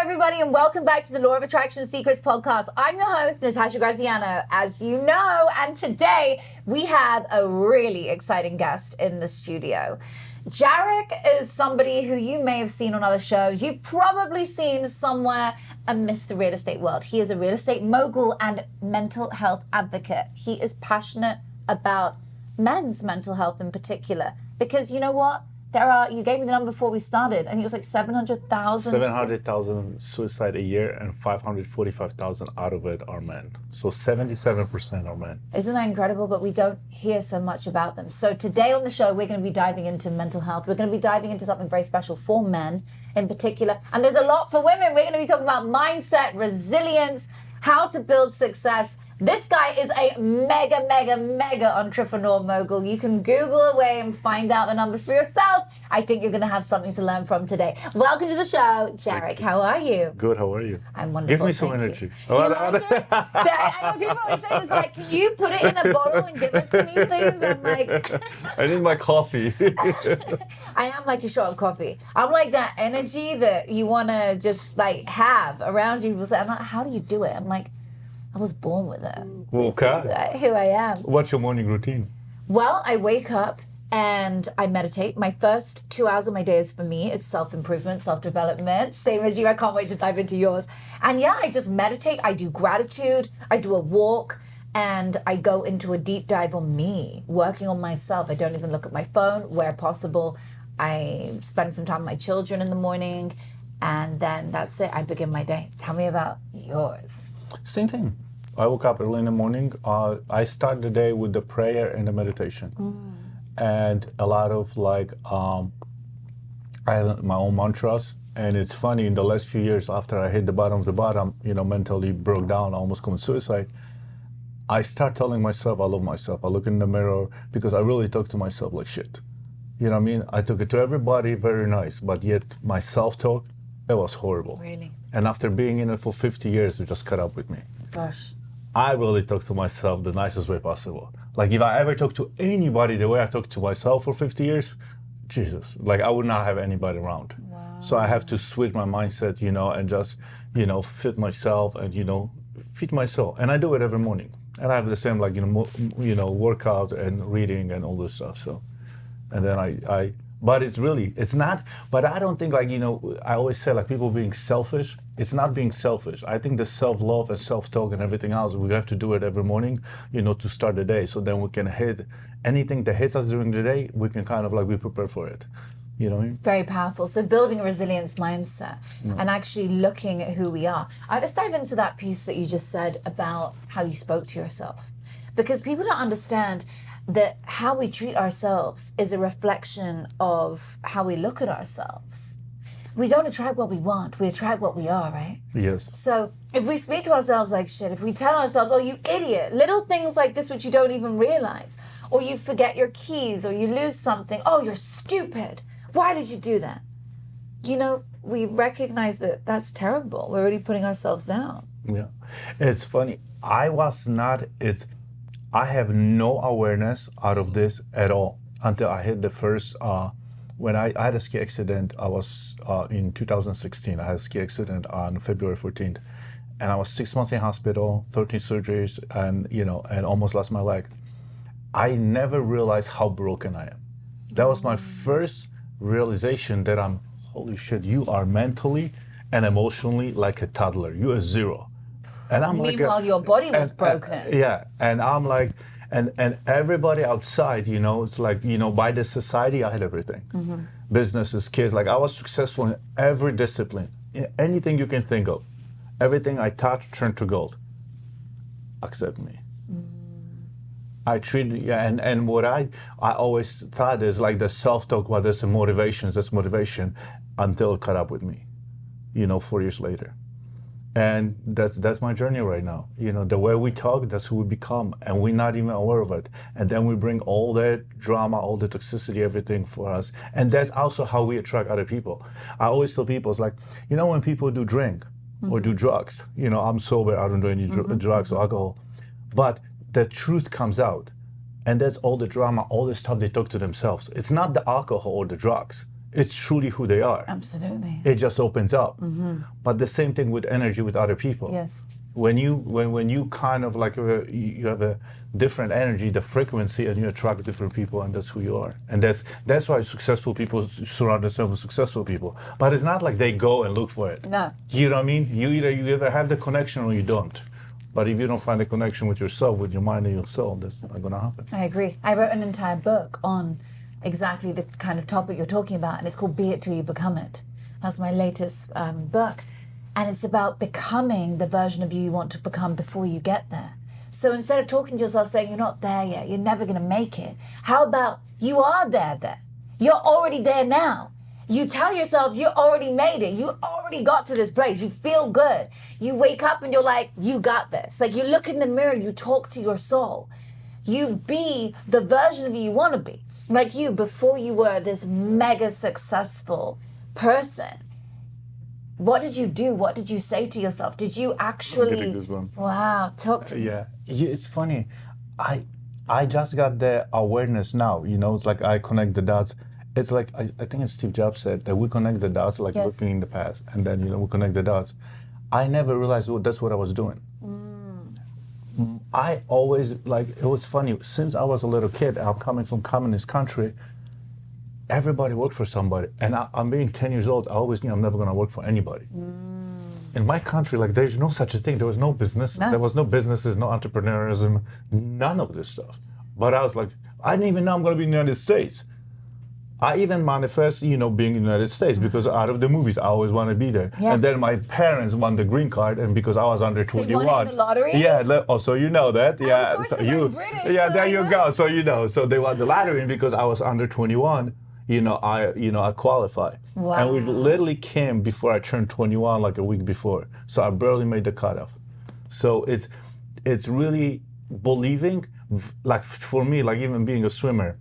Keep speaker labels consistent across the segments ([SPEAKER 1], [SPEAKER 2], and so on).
[SPEAKER 1] everybody, and welcome back to the Law of Attraction Secrets podcast. I'm your host, Natasha Graziano, as you know, and today we have a really exciting guest in the studio. Jarek is somebody who you may have seen on other shows. You've probably seen somewhere amidst the real estate world. He is a real estate mogul and mental health advocate. He is passionate about men's mental health in particular, because you know what? You gave me the number before we started. I think it was like 700,000.
[SPEAKER 2] 700,000 suicide a year, and 545,000 out of it are men. So 77% are men.
[SPEAKER 1] Isn't that incredible? But we don't hear so much about them. So today on the show, we're going to be diving into mental health. We're going to be diving into something very special for men in particular. And there's a lot for women. We're going to be talking about mindset, resilience, how to build success. This guy is a mega entrepreneur mogul. You can Google away and find out the numbers for yourself. I think you're going to have something to learn from today. Welcome to the show, Jarek. How are you?
[SPEAKER 2] Good, how are you?
[SPEAKER 1] I'm wonderful.
[SPEAKER 2] Give me some energy.
[SPEAKER 1] You like it? I know people always say this, like, can you put it in a bottle and give it to me, please? I'm like...
[SPEAKER 2] I need my coffee.
[SPEAKER 1] I am like a shot of coffee. I'm like that energy that you want to just, like, have around you. People say, I'm like, how do you do it? I'm like... I was born with it.
[SPEAKER 2] Okay.
[SPEAKER 1] This is who I am.
[SPEAKER 2] What's your morning routine?
[SPEAKER 1] Well, I wake up and I meditate. My first 2 hours of my day is for me. It's self-improvement, self-development. Same as you. I can't wait to dive into yours. And yeah, I just meditate. I do gratitude. I do a walk. And I go into a deep dive on me, working on myself. I don't even look at my phone where possible. I spend some time with my children in the morning. And then that's it. I begin my day. Tell me about yours.
[SPEAKER 2] Same thing. I woke up early in the morning. I start the day with the prayer and the meditation. And a lot of like, I have my own mantras. And it's funny, in the last few years after I hit the bottom of the bottom, you know, mentally broke down, almost committed suicide, I start telling myself I love myself. I look in the mirror because I really talk to myself like shit. You know what I mean? I took it to everybody, very nice, but yet my self-talk, it was horrible.
[SPEAKER 1] Really?
[SPEAKER 2] And after being in it for 50 years, it just caught up with me.
[SPEAKER 1] Gosh.
[SPEAKER 2] I really talk to myself the nicest way possible. Like if I ever talk to anybody the way I talk to myself for 50 years, Jesus, like I would not have anybody around.
[SPEAKER 1] Wow.
[SPEAKER 2] So I have to switch my mindset, you know, and just, you know, fit myself and, you know, feed myself. And I do it every morning. And I have the same, like, you know, workout and reading and all this stuff. So, and then but it's not, but I don't think, like, you know, I always say, like, people being selfish, it's not being selfish. I think the self-love and self-talk and everything else, we have to do it every morning, you know, to start the day. So then we can hit anything that hits us during the day, we can kind of like be prepared for it. You know what I mean?
[SPEAKER 1] Very powerful. So building a resilience mindset and actually looking at who we are. Let's dive into that piece that you just said about how you spoke to yourself. Because people don't understand that how we treat ourselves is a reflection of how we look at ourselves. We don't attract what we want, we attract what we are, right?
[SPEAKER 2] Yes.
[SPEAKER 1] So if we speak to ourselves like shit, if we tell ourselves, oh, you idiot, little things like this which you don't even realize, or you forget your keys, or you lose something, oh, you're stupid, why did you do that? You know, we recognize that that's terrible. We're already putting ourselves down.
[SPEAKER 2] Yeah. It's funny. I have no awareness out of this at all until I hit the first, when I had a ski accident. I was in 2016. I had a ski accident on February 14th. And I was 6 months in hospital, 13 surgeries, and, you know, and almost lost my leg. I never realized how broken I am. That was my first realization that holy shit, you are mentally and emotionally like a toddler. You are zero. And I'm
[SPEAKER 1] Meanwhile, your body was broken.
[SPEAKER 2] Yeah, and I'm like, and everybody outside, you know, it's like, you know, by the society, I had everything. Businesses, kids, like I was successful in every discipline, anything you can think of. Everything I touched turned to gold. Accept me. I treated, and what I always thought is like the self-talk, well, that's motivation, until it caught up with me, you know, 4 years later. And that's my journey right now. You know, the way we talk, that's who we become, and we're not even aware of it. And then we bring all that drama, all the toxicity, everything for us. And that's also how we attract other people. I always tell people, it's like, you know, when people do drink or do drugs, you know, I'm sober, I don't do any drugs or alcohol, but the truth comes out. And that's all the drama, all the stuff they talk to themselves. It's not the alcohol or the drugs. it's truly who they are.
[SPEAKER 1] Absolutely.
[SPEAKER 2] It just opens up. But the same thing with energy with other people.
[SPEAKER 1] Yes.
[SPEAKER 2] When you kind of like you have a different energy, the frequency, and you attract different people, and that's who you are. And that's why successful people surround themselves with successful people. But it's not like they go and look for it.
[SPEAKER 1] No.
[SPEAKER 2] You know what I mean? You either have the connection or you don't. But if you don't find the connection with yourself, with your mind and your soul, that's not going to happen.
[SPEAKER 1] I agree. I wrote an entire book on exactly the kind of topic you're talking about, and it's called Be It Till You Become It. That's my latest book. And it's about becoming the version of you want to become before you get there. So instead of talking to yourself saying you're not there yet, you're never going to make it, how about you are there? You're already there now. You tell yourself you already made it. You already got to this place. You feel good. You wake up and you're like, you got this. Like you look in the mirror, you talk to your soul. You be the version of you want to be. Like you, before you were this mega successful person. What did you do? What did you say to yourself? Did you actually... Wow, talk to me.
[SPEAKER 2] Yeah, it's funny. I just got the awareness now, you know, it's like I connect the dots. It's like, I think it's Steve Jobs said that we connect the dots like
[SPEAKER 1] Yes.
[SPEAKER 2] looking in the past, and then, you know, we connect the dots. I never realized that's what I was doing. I always, like, it was funny, since I was a little kid, I'm coming from communist country, everybody worked for somebody. And I'm being 10 years old, I always knew I'm never gonna work for anybody. In my country, like there's no such a thing. There was no business.
[SPEAKER 1] No.
[SPEAKER 2] There was no businesses, no entrepreneurism, none of this stuff. But I was like, I didn't even know I'm gonna be in the United States. I even manifest, you know, being in the United States because out of the movies, I always want to be there.
[SPEAKER 1] Yeah.
[SPEAKER 2] And then my parents won the green card, and because I was under 21.
[SPEAKER 1] won it in the lottery?
[SPEAKER 2] Yeah, oh, so you know that. Yeah,
[SPEAKER 1] of course,
[SPEAKER 2] so
[SPEAKER 1] 'cause I'm British,
[SPEAKER 2] yeah,
[SPEAKER 1] so
[SPEAKER 2] there
[SPEAKER 1] I
[SPEAKER 2] you
[SPEAKER 1] know.
[SPEAKER 2] go. So you know, so they won the lottery, and because I was under 21, I qualified.
[SPEAKER 1] Wow.
[SPEAKER 2] And we literally came before I turned 21, like a week before. So I barely made the cutoff. So it's really believing, like for me, like even being a swimmer,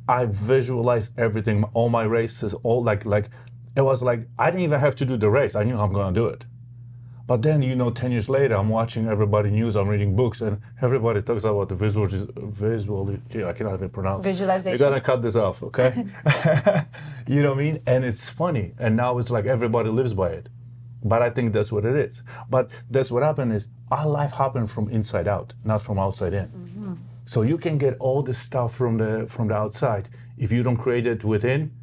[SPEAKER 2] I visualize everything, all my races, all like it was like I didn't even have to do the race. I knew I'm gonna do it. But then, 10 years later, I'm watching everybody news, I'm reading books, and everybody talks about the visual, I cannot even pronounce it.
[SPEAKER 1] Visualization.
[SPEAKER 2] You gotta cut this off, okay? You know what I mean? And it's funny, and now it's like everybody lives by it. But I think that's what it is. But that's what happened is, our life happened from inside out, not from outside in.
[SPEAKER 1] Mm-hmm.
[SPEAKER 2] So you can get all this stuff from the outside. If you don't create it within,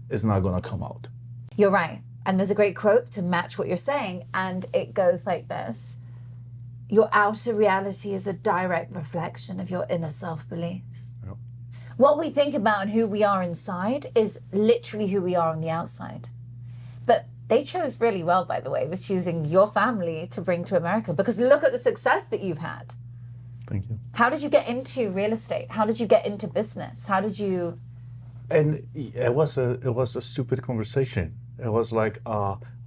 [SPEAKER 2] it's not gonna come out.
[SPEAKER 1] You're right. And there's a great quote to match what you're saying. And it goes like this. Your outer reality is a direct reflection of your inner self-beliefs.
[SPEAKER 2] Yep.
[SPEAKER 1] What we think about and who we are inside is literally who we are on the outside. But they chose really well, by the way, with choosing your family to bring to America. Because look at the success that you've had.
[SPEAKER 2] Thank you.
[SPEAKER 1] How did you get into real estate? How did you get into business? How did you...
[SPEAKER 2] And it was a stupid conversation. It was like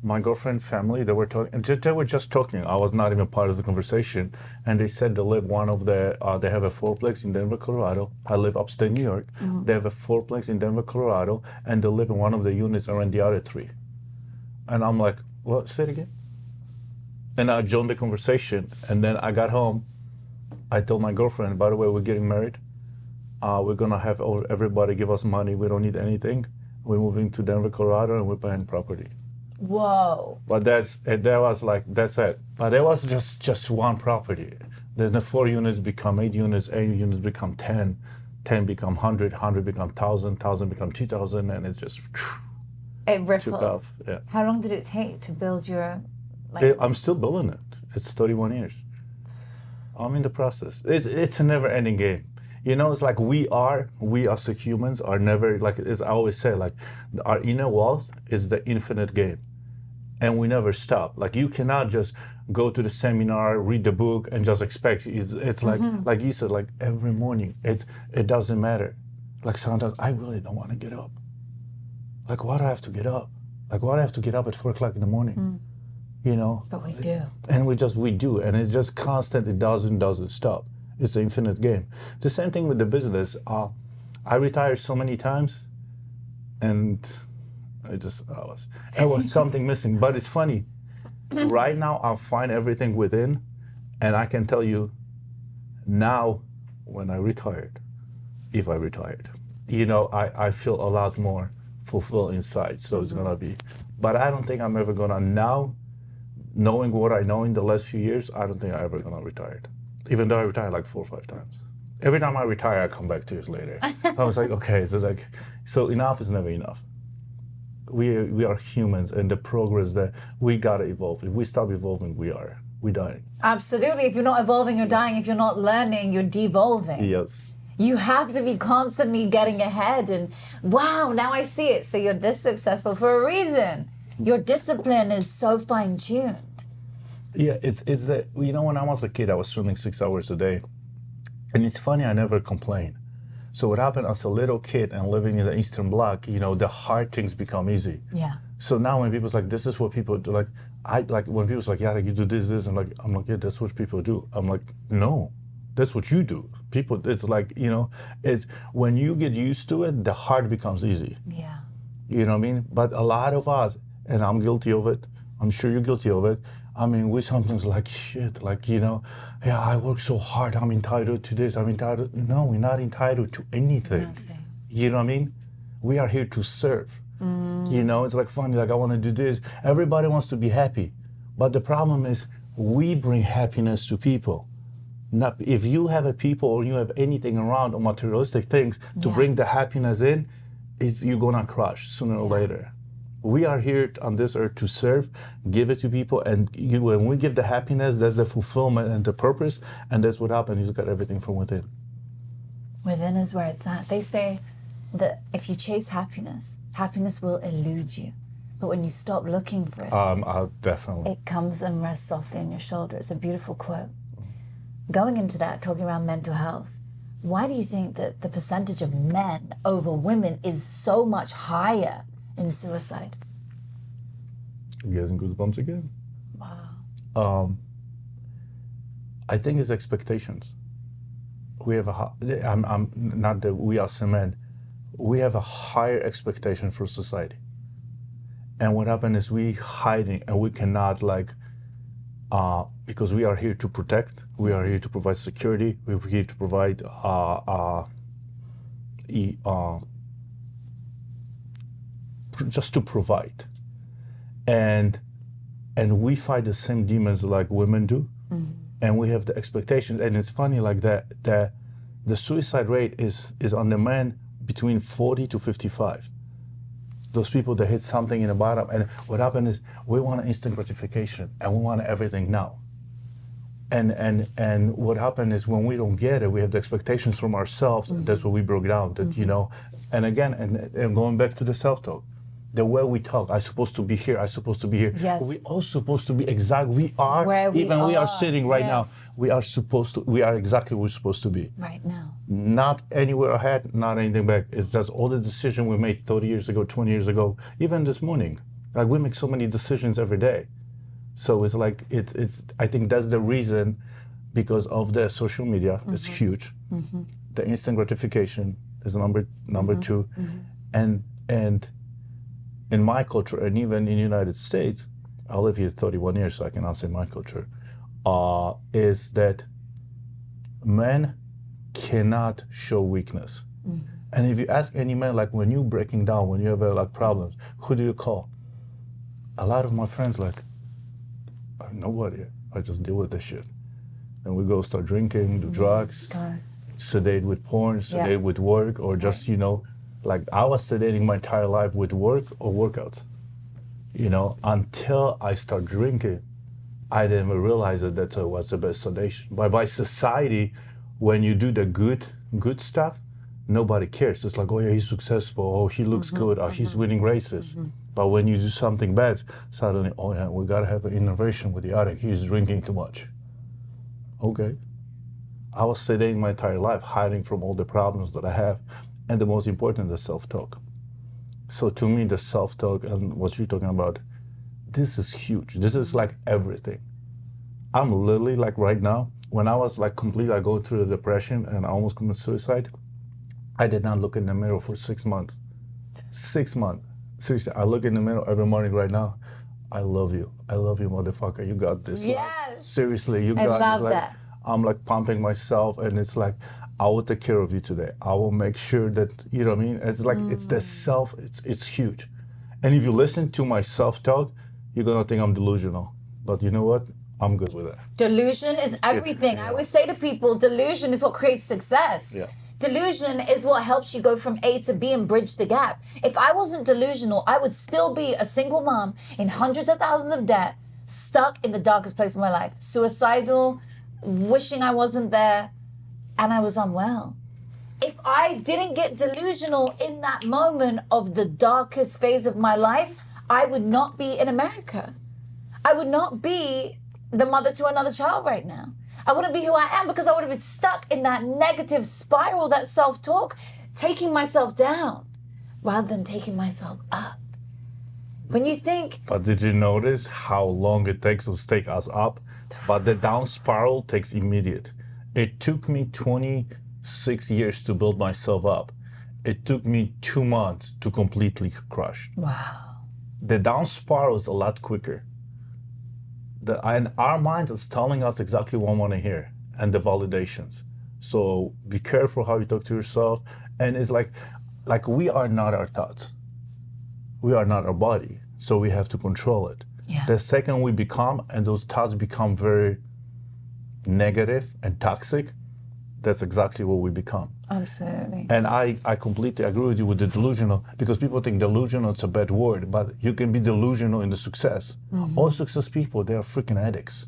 [SPEAKER 2] my girlfriend family, they were talking, and they were just talking. I was not even part of the conversation. And they said they live they have a fourplex in Denver, Colorado. I live upstate New York. Mm-hmm. They have a fourplex in Denver, Colorado, and they live in one of the units around the other three. And I'm like, what, say it again? And I joined the conversation, and then I got home. I told my girlfriend, by the way, we're getting married. We're gonna have everybody give us money. We don't need anything. We're moving to Denver, Colorado, and we're buying property.
[SPEAKER 1] Whoa.
[SPEAKER 2] But that's it. But it was just one property. Then the 4 units become 8 units, 8 units become 10, 10 become 100, 100 become 1,000, 1,000 become 2,000, and it's just
[SPEAKER 1] It ripples.
[SPEAKER 2] took off. Yeah.
[SPEAKER 1] How long did it take to build your...
[SPEAKER 2] I'm still building it. It's 31 years. I'm in the process. It's a never-ending game. It's like we as humans are never, like as I always say, like our inner wealth is the infinite game. And we never stop. Like you cannot just go to the seminar, read the book, and just expect. It's like, like you said, like every morning, it doesn't matter. Like sometimes I really don't want to get up. Like why do I have to get up? Like why do I have to get up at 4 o'clock in the morning?
[SPEAKER 1] But we do.
[SPEAKER 2] And we do. And it's just constant, it doesn't stop. It's an infinite game. The same thing with the business. I retired so many times, and there was something missing. But it's funny. Right now, I find everything within, and I can tell you now, when I retired, if I retired, I feel a lot more fulfill inside. So it's gonna be, but I don't think I'm ever gonna now, knowing what I know in the last few years, I don't think I'm ever gonna retire. Even though I retired like 4 or 5 times. Every time I retire, I come back 2 years later. I was like, okay, so enough is never enough. We are humans, and the progress that we gotta evolve. If we stop evolving, we dying.
[SPEAKER 1] Absolutely. If you're not evolving, you're dying. If you're not learning, you're devolving.
[SPEAKER 2] Yes.
[SPEAKER 1] You have to be constantly getting ahead, and wow, now I see it. So you're this successful for a reason. Your discipline is so fine-tuned.
[SPEAKER 2] Yeah, it's that, you know, when I was a kid, I was swimming 6 hours a day. And it's funny, I never complained. So what happened as a little kid and living in the Eastern Bloc, you know, the hard things become easy.
[SPEAKER 1] Yeah.
[SPEAKER 2] So now when people's like, this is what people do, when people's like, yeah, you do this, and I'm like, yeah, that's what people do. I'm like, no, that's what you do. People, it's like, you know, it's when you get used to it, the hard becomes easy.
[SPEAKER 1] Yeah.
[SPEAKER 2] You know what I mean? But a lot of us, and I'm guilty of it, I'm sure you're guilty of it, I mean, we sometimes like, shit, like, you know, yeah, I work so hard, I'm entitled to this, I'm entitled. No, we're not entitled to anything.
[SPEAKER 1] Nothing.
[SPEAKER 2] You know what I mean? We are here to serve. You know, it's like funny, like I want to do this. Everybody wants to be happy. But the problem is we bring happiness to people. Not, if you have a people or you have anything around or materialistic things to bring the happiness in, you're going to crush sooner or later. We are here on this earth to serve, give it to people, and when we give the happiness, that's the fulfillment and the purpose, and that's what happens. You got everything from within.
[SPEAKER 1] Within is where it's at. They say that if you chase happiness, happiness will elude you. But when you stop looking for it,
[SPEAKER 2] I'll definitely.
[SPEAKER 1] it comes and rests softly on your shoulder. It's a beautiful quote. Going into that, talking around mental health, why do you think that the percentage of men over women is so much higher in suicide?
[SPEAKER 2] Getting goosebumps again.
[SPEAKER 1] Wow.
[SPEAKER 2] I think it's expectations. We have I'm not that we are men. We have a higher expectation for society. And what happened is we hiding, and we cannot because we are here to protect, we are here to provide security, we're here to provide just to provide. And we fight the same demons like women do. And we have the expectations. And it's funny like that the suicide rate is on the men between 40 to 55. Those people that hit something in the bottom. And what happened is we want instant gratification and we want everything now. And what happened is when we don't get it, we have the expectations from ourselves. And that's what we broke down. That, you know, and again, and going back to the self-talk. The way we talk, I'm supposed to be here, I'm supposed to be here.
[SPEAKER 1] Yes.
[SPEAKER 2] We all supposed to be exact. We are,
[SPEAKER 1] where we
[SPEAKER 2] we are sitting right now.
[SPEAKER 1] Yes.
[SPEAKER 2] We are exactly where we're supposed to be.
[SPEAKER 1] Right now.
[SPEAKER 2] Not anywhere ahead, not anything back. It's just all the decisions we made 30 years ago, 20 years ago, even this morning. Like we make so many decisions every day. So it's like, I think that's the reason, because of the social media, it's huge. The instant gratification is number two. And in my culture, and even in the United States, I live here 31 years, so I cannot say my culture, is that men cannot show weakness. And if you ask any man, like when you're breaking down, when you have like problems, who do you call? A lot of my friends like, nobody. I just deal with this shit. And we go start drinking, do drugs, sedate with porn, sedate with work, or just, you know, like I was sedating my entire life with work or workouts, you know, until I start drinking. I didn't even realize that that's what's the best sedation. But by society, when you do the good stuff, nobody cares. It's like, oh yeah, he's successful, oh he looks good, oh he's winning races. But when you do something bad, suddenly, oh yeah, we gotta have an innovation with the addict, he's drinking too much. Okay. I was sedating my entire life, hiding from all the problems that I have. And the most important, the self-talk. So to me, the self-talk and what you're talking about, this is huge. This is like everything. I'm literally like right now, when I was like completely going through the depression and I almost committed suicide, I did not look in the mirror for 6 months. 6 months. Seriously, I look in the mirror every morning right now. I love you. I love you, motherfucker. You got this.
[SPEAKER 1] Yes.
[SPEAKER 2] Like, seriously, you got this.
[SPEAKER 1] I love
[SPEAKER 2] like,
[SPEAKER 1] that.
[SPEAKER 2] I'm like pumping myself, and it's like, I will take care of you today. I will make sure that, you know what I mean? It's like, it's the self, it's huge. And if you listen to my self-talk, you're gonna think I'm delusional. But you know what? I'm good with that.
[SPEAKER 1] Delusion is everything. I always say to people, delusion is what creates success.
[SPEAKER 2] Yeah.
[SPEAKER 1] Delusion is what helps you go from A to B and bridge the gap. If I wasn't delusional, I would still be a single mom in hundreds of thousands of debt, stuck in the darkest place of my life, suicidal, wishing I wasn't there, and I was unwell. If I didn't get delusional in that moment of the darkest phase of my life, I would not be in America. I would not be the mother to another child right now. I wouldn't be who I am because I would have been stuck in that negative spiral, that self-talk, taking myself down rather than taking myself up. When you think...
[SPEAKER 2] But did you notice how long it takes to take us up? But the down spiral takes immediate. It took me 26 years to build myself up. It took me 2 months to completely crush.
[SPEAKER 1] Wow.
[SPEAKER 2] The down spiral is a lot quicker. And our mind is telling us exactly what we want to hear and the validations. So be careful how you talk to yourself. And it's like we are not our thoughts. We are not our body. So we have to control it.
[SPEAKER 1] Yeah.
[SPEAKER 2] The second we become, and those thoughts become very negative and toxic, that's exactly what we become.
[SPEAKER 1] Absolutely.
[SPEAKER 2] And I completely agree with you with the delusional, because people think delusional is a bad word, but you can be delusional in the success. All success people, they are freaking addicts.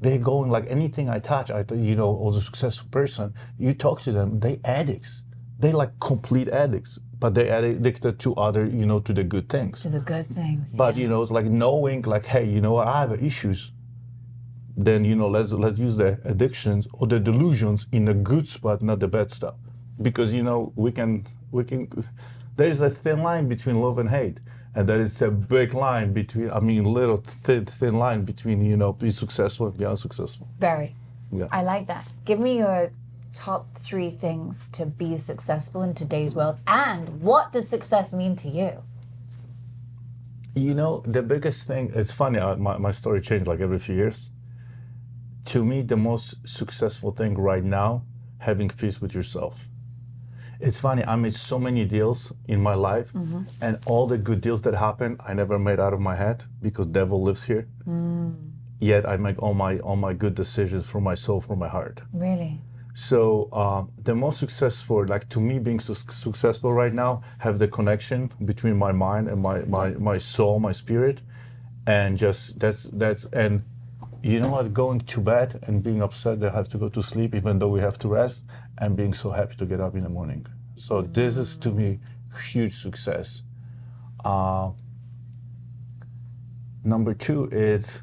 [SPEAKER 2] They're going like anything I touch, all the successful person, you talk to them, they addicts. They like complete addicts, but they are addicted to other, to the good things.
[SPEAKER 1] To the good things.
[SPEAKER 2] But, it's like knowing like, hey, I have issues. Then, let's use the addictions or the delusions in the good spot, not the bad stuff. Because, we can, there's a thin line between love and hate. And there is a big line between, little thin line between, be successful and be unsuccessful.
[SPEAKER 1] Very.
[SPEAKER 2] Yeah.
[SPEAKER 1] I like that. Give me your top 3 things to be successful in today's world. And what does success mean to you?
[SPEAKER 2] The biggest thing, it's funny, my story changed like every few years. To me, the most successful thing right now, having peace with yourself. It's funny, I made so many deals in my life, and all the good deals that happened, I never made out of my head because devil lives here. Yet I make all my good decisions from my soul, from my heart.
[SPEAKER 1] Really?
[SPEAKER 2] So the most successful, like to me being successful right now, have the connection between my mind and my soul, my spirit, and just that's and going to bed and being upset that I have to go to sleep even though we have to rest, and being so happy to get up in the morning. So this is to me huge success. Number 2 is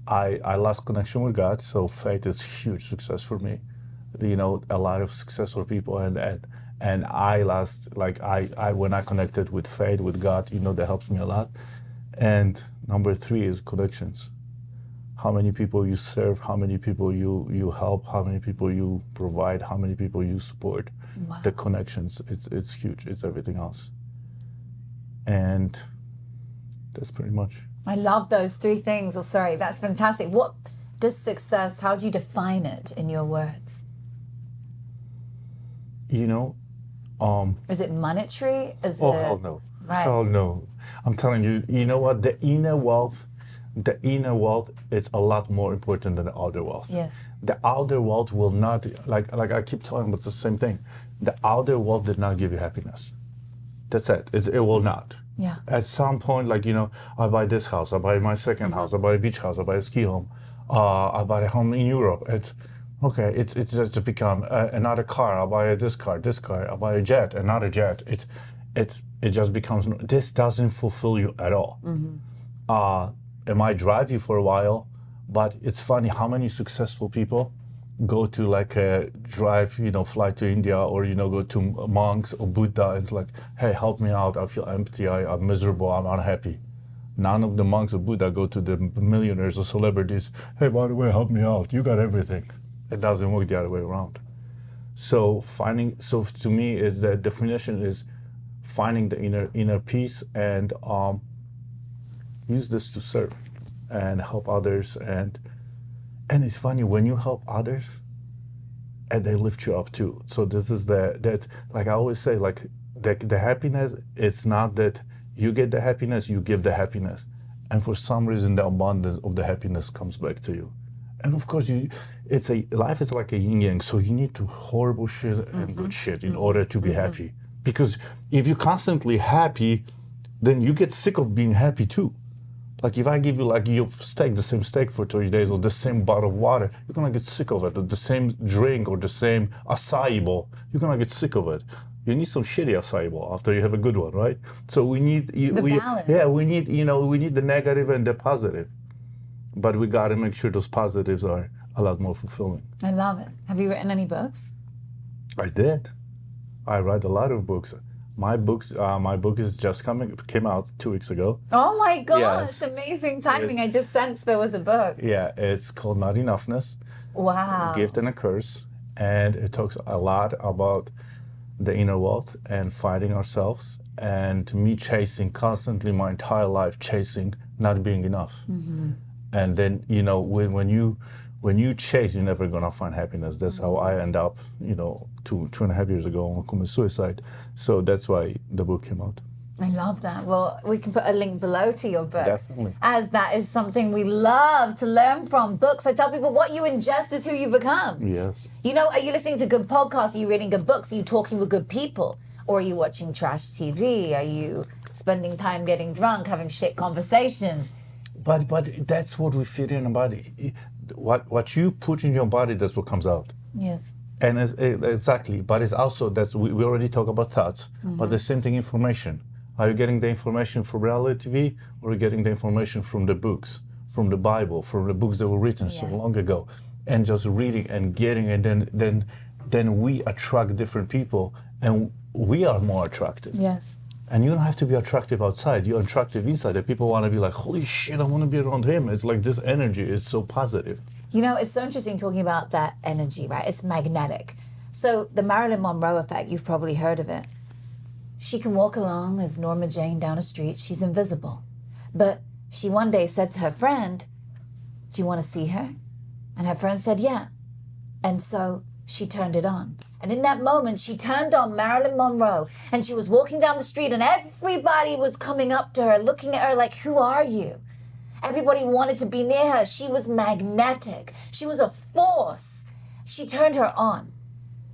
[SPEAKER 2] I lost connection with God, so faith is huge success for me. A lot of successful people and I lost, like I when I connected with faith, with God, that helps me a lot. And number 3 is connections. How many people you serve, how many people you help, how many people you provide, how many people you support.
[SPEAKER 1] Wow.
[SPEAKER 2] The connections, it's huge, it's everything else. And that's pretty much.
[SPEAKER 1] I love those 3 things. Oh, sorry, that's fantastic. What does success, how do you define it in your words?
[SPEAKER 2] Is
[SPEAKER 1] it monetary?
[SPEAKER 2] Hell no.
[SPEAKER 1] Right.
[SPEAKER 2] Hell no. I'm telling you, you know what? The inner wealth, it's a lot more important than the outer wealth.
[SPEAKER 1] Yes.
[SPEAKER 2] The outer wealth will not, like I keep telling you, it's the same thing. The outer wealth did not give you happiness. That's it. It will not.
[SPEAKER 1] Yeah.
[SPEAKER 2] At some point, I buy this house, I buy my second house, I buy a beach house, I buy a ski home, I buy a home in Europe. It's just become another car. I buy this car, I buy a jet, another jet. It just becomes, this doesn't fulfill you at all. It might drive you for a while, but it's funny how many successful people go to fly to India or, go to monks or Buddha. It's like, hey, help me out. I feel empty. I'm miserable. I'm unhappy. None of the monks or Buddha go to the millionaires or celebrities. Hey, by the way, help me out. You got everything. It doesn't work the other way around. So to me, is the definition is finding the inner peace and use this to serve and help others. And it's funny, when you help others, and they lift you up too. So this is that like I always say, like the happiness, it's not that you get the happiness, you give the happiness. And for some reason, the abundance of the happiness comes back to you. And of course, life is like a yin yang. So you need to horrible shit and good shit in order to be happy. Because if you're constantly happy, then you get sick of being happy too. Like if I give you like your steak, the same steak for 30 days or the same bottle of water, you're gonna get sick of it. Or the same drink or the same acai bowl, you're gonna get sick of it. You need some shitty acai bowl after you have a good one, right? So we need
[SPEAKER 1] balance.
[SPEAKER 2] Yeah, we need we need the negative and the positive, but we gotta make sure those positives are a lot more fulfilling.
[SPEAKER 1] I love it. Have you written any books?
[SPEAKER 2] I did. I write a lot of books. My book is just came out 2 weeks ago.
[SPEAKER 1] Oh my gosh,
[SPEAKER 2] Yes.
[SPEAKER 1] amazing timing. I just sensed there was a book.
[SPEAKER 2] Yeah, it's called Not Enoughness,
[SPEAKER 1] Wow.
[SPEAKER 2] Gift and a Curse, and it talks a lot about the inner world and fighting ourselves, and me chasing constantly my entire life, chasing not being enough. And then when you chase, you're never gonna find happiness. That's how I end up, 2.5 years ago on committing suicide. So that's why the book came out.
[SPEAKER 1] I love that. Well, we can put a link below to your book.
[SPEAKER 2] Definitely.
[SPEAKER 1] As that is something we love to learn from. Books. I tell people what you ingest is who you become.
[SPEAKER 2] Yes.
[SPEAKER 1] Are you listening to good podcasts? Are you reading good books? Are you talking with good people? Or are you watching trash TV? Are you spending time getting drunk, having shit conversations?
[SPEAKER 2] But that's what we fit in a body. What you put in your body, that's what comes out.
[SPEAKER 1] Yes.
[SPEAKER 2] And exactly, but it's also we already talked about thoughts, but the same thing, information. Are you getting the information from reality TV, or are you getting the information from the books, from the Bible, from the books that were written so long ago, and just reading and getting, and then we attract different people, and we are more attractive.
[SPEAKER 1] Yes.
[SPEAKER 2] And you don't have to be attractive outside. You're attractive inside. That people want to be like, holy shit, I want to be around him. It's like this energy. It's so positive.
[SPEAKER 1] It's so interesting talking about that energy, right? It's magnetic. So the Marilyn Monroe effect, you've probably heard of it. She can walk along as Norma Jane down a street. She's invisible. But she one day said to her friend, do you want to see her? And her friend said, yeah. And so she turned it on. And in that moment, she turned on Marilyn Monroe, and she was walking down the street, and everybody was coming up to her, looking at her like, who are you? Everybody wanted to be near her. She was magnetic. She was a force. She turned her on.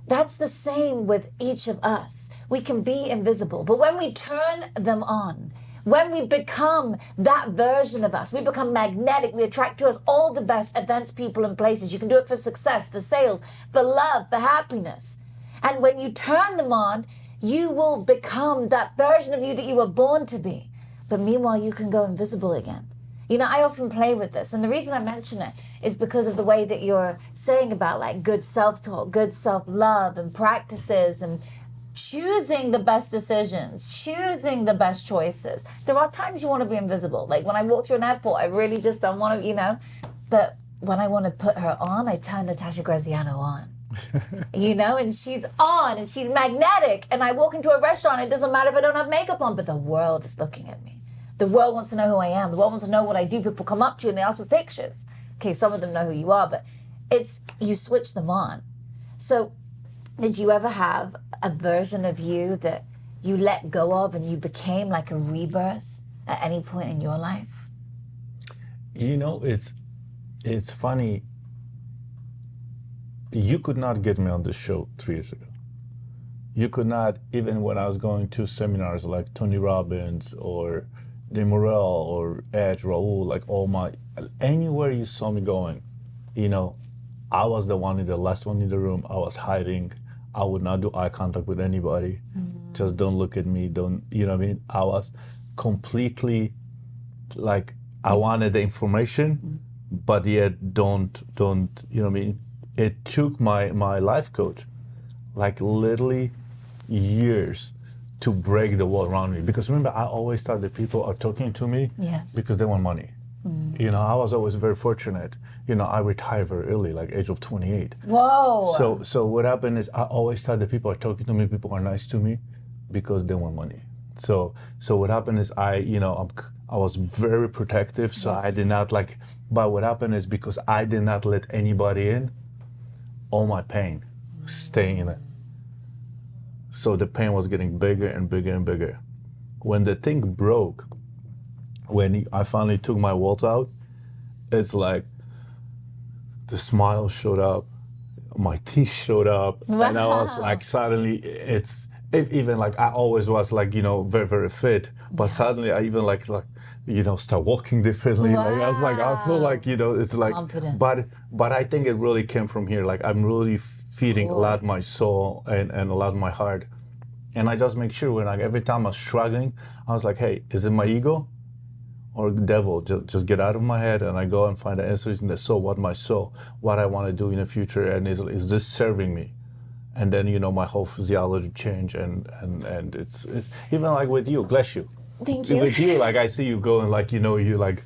[SPEAKER 1] That's the same with each of us. We can be invisible, but when we turn them on, when we become that version of us, we become magnetic. We attract to us all the best events, people, and places. You can do it for success, for sales, for love, for happiness. And when you turn them on, you will become that version of you that you were born to be. But meanwhile, you can go invisible again. I often play with this. And the reason I mention it is because of the way that you're saying about like good self-talk, good self-love, and practices, and choosing the best decisions, choosing the best choices. There are times you want to be invisible. Like when I walk through an airport, I really just don't want to, but when I want to put her on, I turn Natasha Graziano on. And she's on and she's magnetic. And I walk into a restaurant, it doesn't matter if I don't have makeup on, but the world is looking at me. The world wants to know who I am. The world wants to know what I do. People come up to you and they ask for pictures. Okay, some of them know who you are, but you switch them on. So did you ever have a version of you that you let go of and you became like a rebirth at any point in your life?
[SPEAKER 2] It's funny. You could not get me on this show 3 years ago. You could not, even when I was going to seminars like Tony Robbins or De Morel or Edge, Raul, like anywhere you saw me going, I was the last one in the room. I was hiding. I would not do eye contact with anybody. Just don't look at me. Don't, I was completely like, I wanted the information, but yet don't, It took my life coach like literally years to break the wall around me. Because remember, I always thought that people are talking to me because they want money. I was always very fortunate. I retired very early, like age of 28.
[SPEAKER 1] Whoa.
[SPEAKER 2] So what happened is I always thought that people are talking to me, people are nice to me because they want money. So what happened is I was very protective, so I did not but what happened is because I did not let anybody in, all my pain stay in it. So the pain was getting bigger and bigger and bigger. When the thing broke, I finally took my walls out, it's like the smile showed up, my teeth showed up, and I was like, suddenly even like I always was like, very, very fit, but suddenly I even like, start walking differently.
[SPEAKER 1] Wow.
[SPEAKER 2] Like I was like, I feel like, it's like,
[SPEAKER 1] Confidence.
[SPEAKER 2] but I think it really came from here. Like I'm really feeding a lot my soul and a lot my heart. And I just make sure when every time I was struggling, I was like, hey, is it my ego or the devil? Just get out of my head, and I go and find the answers in the soul, what I want to do in the future, and is this serving me? And then, my whole physiology change, and it's even like with you, bless you.
[SPEAKER 1] Thank you.
[SPEAKER 2] With you, like I see you going, like, you like,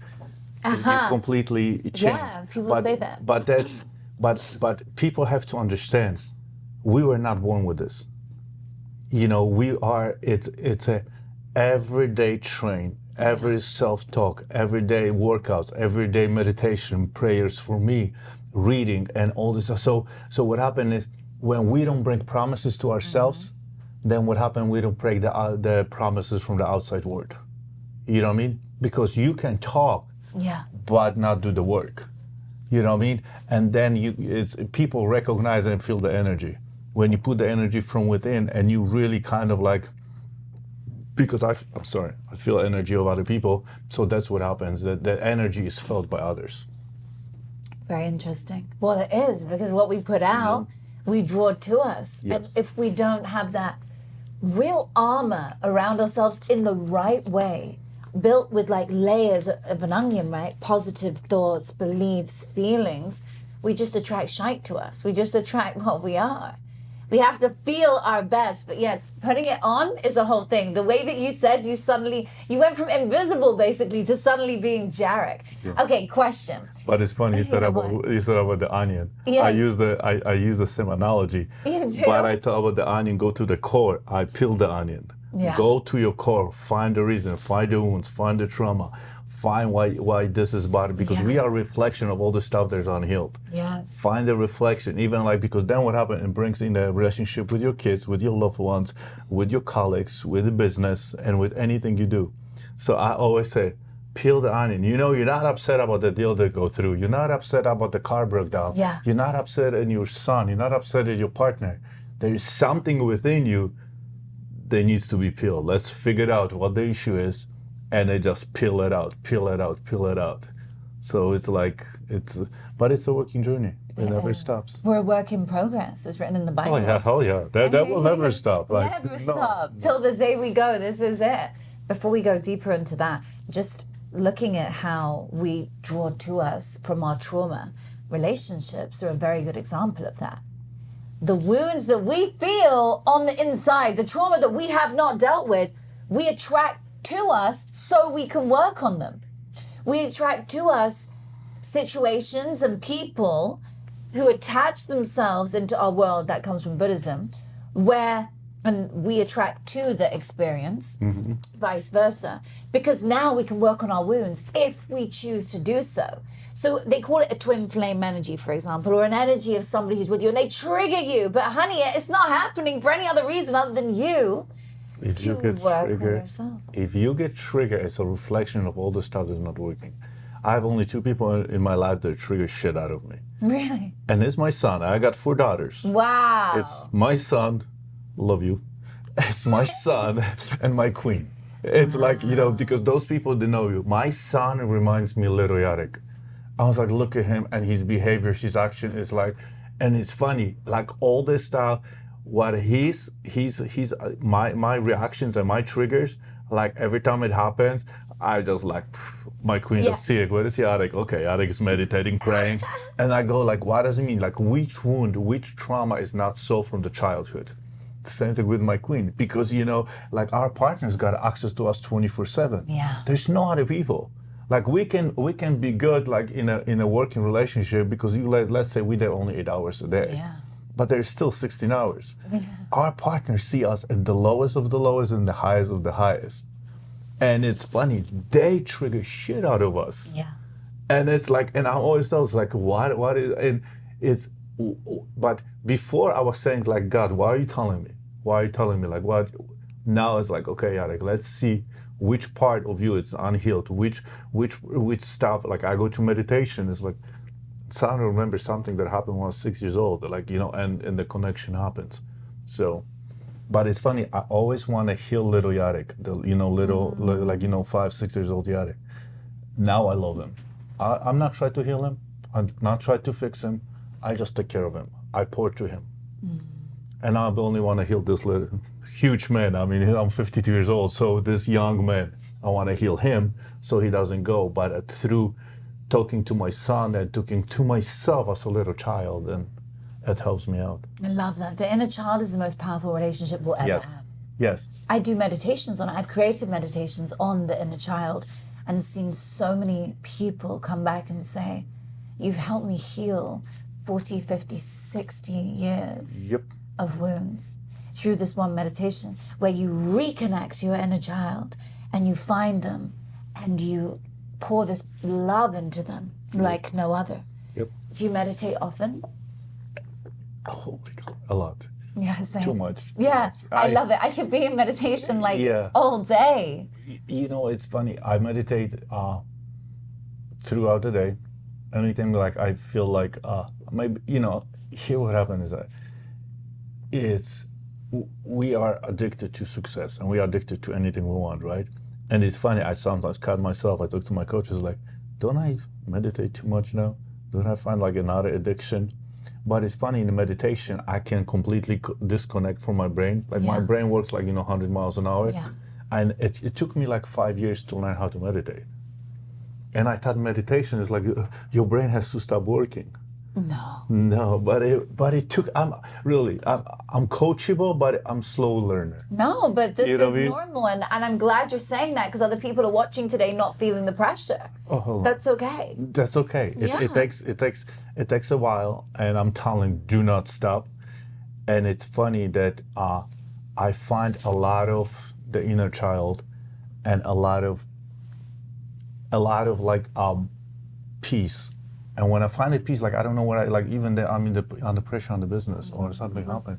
[SPEAKER 2] you completely change.
[SPEAKER 1] Yeah, people say that.
[SPEAKER 2] But people have to understand, we were not born with this. We are, it's a everyday train, every self-talk, everyday workouts, everyday meditation, prayers for me, reading, and all this. So what happened is, when we don't break promises to ourselves, then what happened, we don't break the promises from the outside world. You know what I mean? Because you can talk, but not do the work. You know what I mean? And then people recognize and feel the energy. When you put the energy from within, and you really kind of like, because I feel energy of other people, so that's what happens. That energy is felt by others.
[SPEAKER 1] Very interesting. Well, it is, because what we put out, we draw to us.
[SPEAKER 2] Yes.
[SPEAKER 1] And if we don't have that real armor around ourselves in the right way, built with like layers of an onion, right? Positive thoughts, beliefs, feelings, we just attract shite to us. We just attract what we are. We have to feel our best, but putting it on is a whole thing. The way that you said, you went from invisible basically to suddenly being Jarek. Yeah. Okay, question.
[SPEAKER 2] But it's funny you said about the onion.
[SPEAKER 1] Yes.
[SPEAKER 2] I use the same analogy.
[SPEAKER 1] You do?
[SPEAKER 2] But I thought about the onion, go to the core. I peel the onion.
[SPEAKER 1] Yeah.
[SPEAKER 2] Go to your core, find the reason, find the wounds, find the trauma, find why this is bothering, because we are a reflection of all the stuff that's unhealed.
[SPEAKER 1] Yes.
[SPEAKER 2] Find the reflection, even like, because then what happens, it brings in the relationship with your kids, with your loved ones, with your colleagues, with the business, and with anything you do. So I always say, peel the onion. You're not upset about the deal that go through. You're not upset about the car broke down.
[SPEAKER 1] Yeah.
[SPEAKER 2] You're not upset at your son. You're not upset at your partner. There is something within you that needs to be peeled. Let's figure out what the issue is, and they just peel it out. So it's like, but it's a working journey. It never stops.
[SPEAKER 1] We're a work in progress. It's written in the Bible.
[SPEAKER 2] Oh yeah. That will never stop.
[SPEAKER 1] Never stop. Till the day we go, this is it. Before we go deeper into that, just looking at how we draw to us from our trauma, relationships are a very good example of that. The wounds that we feel on the inside, the trauma that we have not dealt with, we attract to us so we can work on them. We attract to us situations and people who attach themselves into our world, that comes from Buddhism, and we attract to the experience, vice versa, because now we can work on our wounds if we choose to do so. So they call it a twin flame energy, for example, or an energy of somebody who's with you and they trigger you. But honey, it's not happening for any other reason other than you.
[SPEAKER 2] If you get triggered, it's a reflection of all the stuff that's not working. I have only 2 people in my life that trigger shit out of me.
[SPEAKER 1] Really?
[SPEAKER 2] And it's my son. I got 4 daughters.
[SPEAKER 1] Wow.
[SPEAKER 2] It's my son, love you. It's my son and my queen. It's like, because those people didn't know you. My son reminds me of little Jarek. I was like, look at him and his behavior, his action is like, and it's funny, like all this stuff, what my reactions and my triggers, like every time it happens, I just like, my queen just see it. Where is Jarek? Okay, Jarek is meditating, praying. And I go like, what does it mean? Like which wound, which trauma is not solved from the childhood? Same thing with my queen, because like our partners got access to us 24/7.
[SPEAKER 1] Yeah.
[SPEAKER 2] There's no other people. Like we can be good like in a working relationship because let's say we're there only 8 hours a day.
[SPEAKER 1] Yeah.
[SPEAKER 2] But there's still 16 hours. Our partners see us at the lowest of the lowest and the highest of the highest. And it's funny, they trigger shit out of us.
[SPEAKER 1] Yeah.
[SPEAKER 2] And it's like, and I always tell us like, what is, and but before I was saying like, God, why are you telling me? Why are you telling me? Like what? Now it's like, okay, Jarek, let's see which part of you is unhealed, which stuff. Like I go to meditation, it's like, suddenly remember something that happened when I was 6 years old, like, and the connection happens. So, but it's funny, I always want to heal little Jarek, little 5, 6 years old Jarek. Now I love him. I'm not trying to heal him. I'm not trying to fix him. I just take care of him. I pour to him. And I only want to heal this little huge man. I mean, I'm 52 years old, so this young man, I want to heal him so he doesn't go. But through talking to my son and talking to myself as a little child, and it helps me out.
[SPEAKER 1] I love that. The inner child is the most powerful relationship we'll ever have.
[SPEAKER 2] Yes.
[SPEAKER 1] I do meditations on it. I've created meditations on the inner child and seen so many people come back and say, you've helped me heal 40, 50, 60 years of wounds through this one meditation where you reconnect your inner child and you find them and you pour this love into them like no other. Do you meditate often?
[SPEAKER 2] Oh my God, a lot.
[SPEAKER 1] Yeah, same.
[SPEAKER 2] Too much.
[SPEAKER 1] Yeah, I love it. I could be in meditation all day.
[SPEAKER 2] It's funny. I meditate throughout the day. Anytime like I feel like maybe here what happens is we are addicted to success and we are addicted to anything we want, right? And it's funny. I sometimes cut myself. I talk to my coaches like, don't I meditate too much now? Don't I find like another addiction? But it's funny, in the meditation, I can completely disconnect from my brain. Like my brain works like, 100 miles an hour.
[SPEAKER 1] Yeah.
[SPEAKER 2] And it took me like 5 years to learn how to meditate. And I thought meditation is like, your brain has to stop working. No, but it took, I'm coachable, but I'm slow learner.
[SPEAKER 1] No, but this is normal. And I'm glad you're saying that because other people are watching today not feeling the pressure.
[SPEAKER 2] Oh,
[SPEAKER 1] that's okay.
[SPEAKER 2] That's okay. It takes a while, and I'm telling, do not stop. And it's funny that I find a lot of the inner child and a lot of like peace. And when I find a peace, like I don't know what even that I'm under pressure on the business or something happened,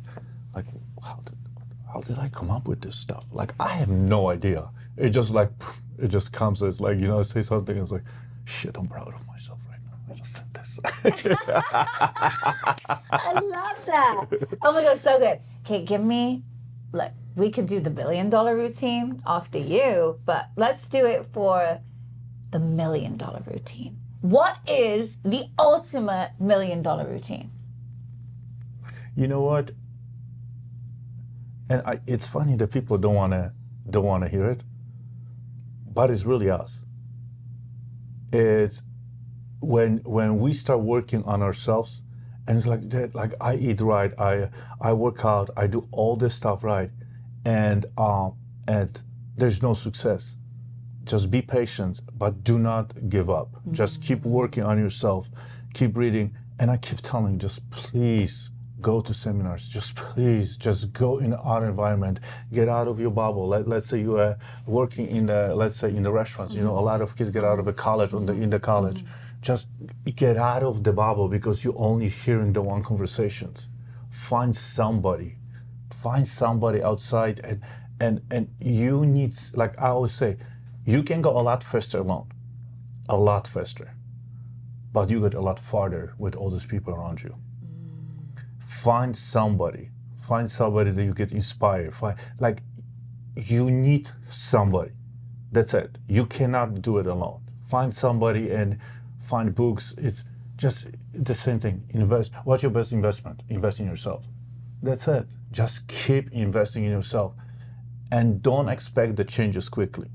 [SPEAKER 2] like how did I come up with this stuff? Like I have no idea. It just comes. It's like I say something. It's like, shit, I'm proud of myself right now. I just said this.
[SPEAKER 1] I love that. Oh my gosh, so good. Okay, give me. Look, we could do the $1 billion routine after you, but let's do it for the $1 million routine. What is the ultimate $1 million routine?
[SPEAKER 2] You know what? And it's funny that people don't wanna hear it, but it's really us. It's when we start working on ourselves, and it's like that. Like I eat right, I work out, I do all this stuff right, and there's no success. Just be patient, but do not give up. Just keep working on yourself, keep reading. And I keep telling, just please go to seminars. Just please, just go in our environment. Get out of your bubble. Let's say you are working in the restaurants. A lot of kids get out of a college in the college. Just get out of the bubble because you're only hearing the one conversations. Find somebody outside, and you need, like I always say, you can go a lot faster alone, a lot faster, but you get a lot farther with all those people around you. Find somebody that you get inspired. You need somebody. That's it. You cannot do it alone. Find somebody and find books. It's just the same thing. Invest. What's your best investment? Invest in yourself. That's it. Just keep investing in yourself, and don't expect the changes quickly.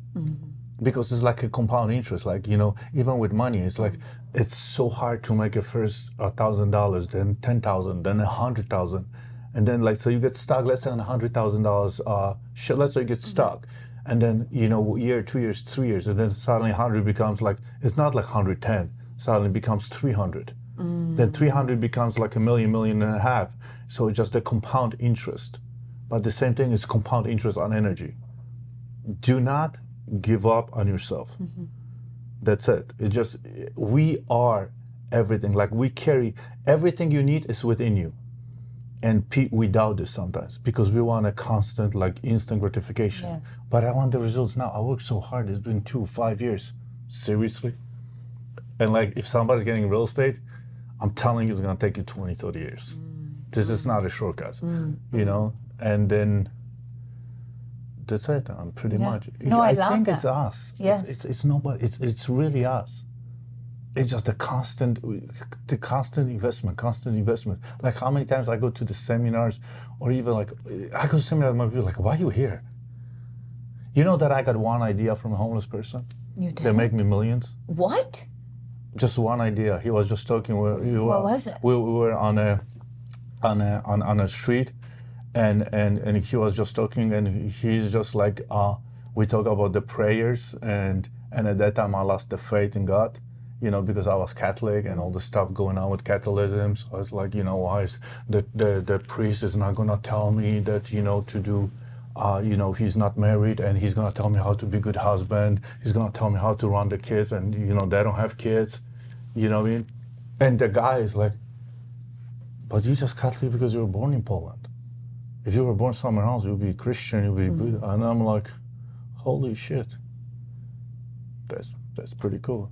[SPEAKER 2] Because it's like a compound interest. Like, even with money, it's like, it's so hard to make a first $1,000, then 10,000, then 100,000. And then so you get stuck, let's say on $100,000, let's say you get stuck. And then, year, 2 years, 3 years, and then suddenly 100 becomes like, it's not like 110, suddenly becomes 300. Then 300 becomes like $1 million, $1.5 million. So it's just a compound interest. But the same thing is compound interest on energy. Do not give up on yourself. That's it. It's just, we are everything. Like we carry everything you need is within you. And we doubt this sometimes because we want a constant, like instant gratification.
[SPEAKER 1] Yes.
[SPEAKER 2] But I want the results now. I worked so hard. It's been 5 years. Seriously? And like if somebody's getting real estate, I'm telling you it's gonna take you 20, 30 years. This is not a shortcut, you know? And then that's it, pretty much.
[SPEAKER 1] No, I love
[SPEAKER 2] think
[SPEAKER 1] that.
[SPEAKER 2] it's us.
[SPEAKER 1] Yes.
[SPEAKER 2] It's nobody, it's really us. It's just the constant investment. Like how many times I go to the seminars or even like, I go to seminars and people are like, why are you here? You know that I got one idea from a homeless person?
[SPEAKER 1] You did?
[SPEAKER 2] They make me millions.
[SPEAKER 1] What?
[SPEAKER 2] Just one idea. He was just talking.
[SPEAKER 1] What was it?
[SPEAKER 2] We were on a street, and he was just talking, and he's just like, we talk about the prayers, and at that time I lost the faith in God, you know, because I was Catholic and all the stuff going on with Catholicism. So I was like, you know, why is the priest is not gonna tell me that, you know, to do. You know, he's not married and he's gonna tell me how to be a good husband. He's gonna tell me how to run the kids, and you know, they don't have kids. You know what I mean? And the guy is like, but you just Catholic because you were born in Poland. If you were born somewhere else, you'd be Christian, you'd be Buddha. And I'm like, holy shit. That's pretty cool.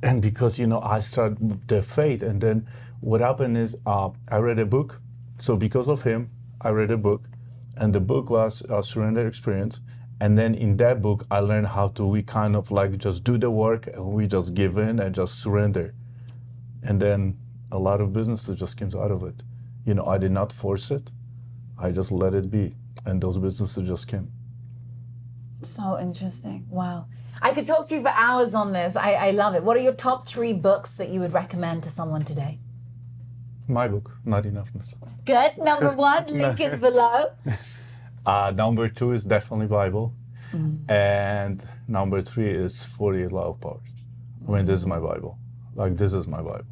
[SPEAKER 2] And because, you know, I started the faith, and then what happened is I read a book. So because of him, I read a book. And the book was a surrender experience. And then in that book, I learned how to, we kind of like just do the work and we just give in and just surrender. And then a lot of businesses just came out of it. You know, I did not force it. I just let it be. And those businesses just came.
[SPEAKER 1] So interesting. Wow. I could talk to you for hours on this. I love it. What are your top 3 books that you would recommend to someone today?
[SPEAKER 2] My book, Not Enoughness.
[SPEAKER 1] Good. Number 1, link is below.
[SPEAKER 2] Number 2 is definitely Bible. And number 3 is 48 Law of Powers. I mean, this is my Bible. Like, this is my Bible.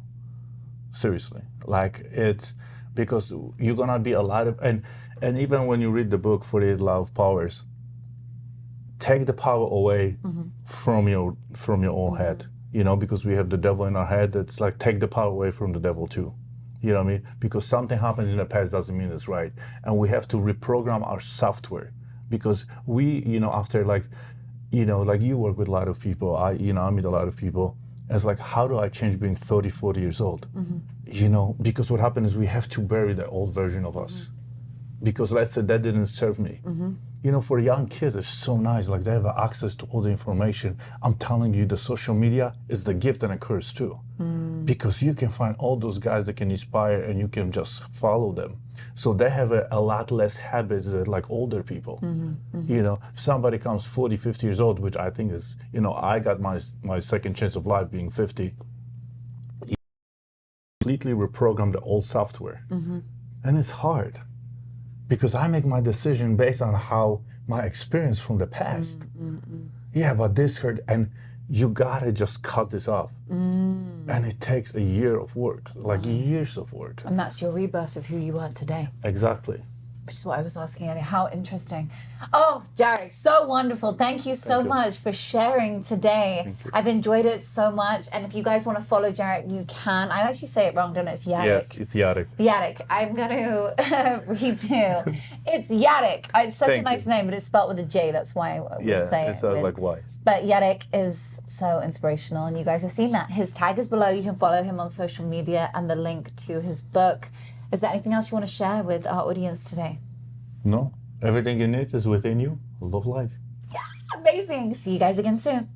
[SPEAKER 2] Seriously. Like, it's because you're gonna be a lot of, and even when you read the book, 48 Law of Powers, take the power away from your own head, you know, because we have the devil in our head. That's like, take the power away from the devil too. You know what I mean? Because something happened in the past doesn't mean it's right. And we have to reprogram our software, because we, you know, after like, you know, like you work with a lot of people, I meet a lot of people. And it's like, how do I change being 30, 40 years old? You know, because what happened is we have to bury the old version of us. Because let's say that didn't serve me. You know, for young kids, it's so nice. Like, they have access to all the information. I'm telling you, the social media is the gift and a curse too. Because you can find all those guys that can inspire and you can just follow them. So they have a lot less habits than like older people. You know, if somebody comes 40, 50 years old, which I think is, you know, I got my second chance of life being 50. Completely reprogram the old software. And it's hard. Because I make my decision based on how my experience from the past. Yeah, but this hurt, and you gotta just cut this off. And it takes a year of work, like years of work.
[SPEAKER 1] And that's your rebirth of who you are today.
[SPEAKER 2] Exactly.
[SPEAKER 1] Which is what I was asking earlier. How interesting. Oh, Jarek, so wonderful. Thank you so much for sharing today. I've enjoyed it so much. And if you guys want to follow Jarek, you can. I actually say it wrong, don't I? It's Jarek.
[SPEAKER 2] Yes, it's Jarek.
[SPEAKER 1] Jarek. I'm going to redo. It's Jarek. It's such a nice name, but it's spelled with a J. That's why we say it.
[SPEAKER 2] It sounds like Y.
[SPEAKER 1] But Jarek is so inspirational, and you guys have seen that. His tag is below. You can follow him on social media and the link to his book. Is there anything else you want to share with our audience today?
[SPEAKER 2] No. Everything you need is within you. Love life.
[SPEAKER 1] Yeah, amazing. See you guys again soon.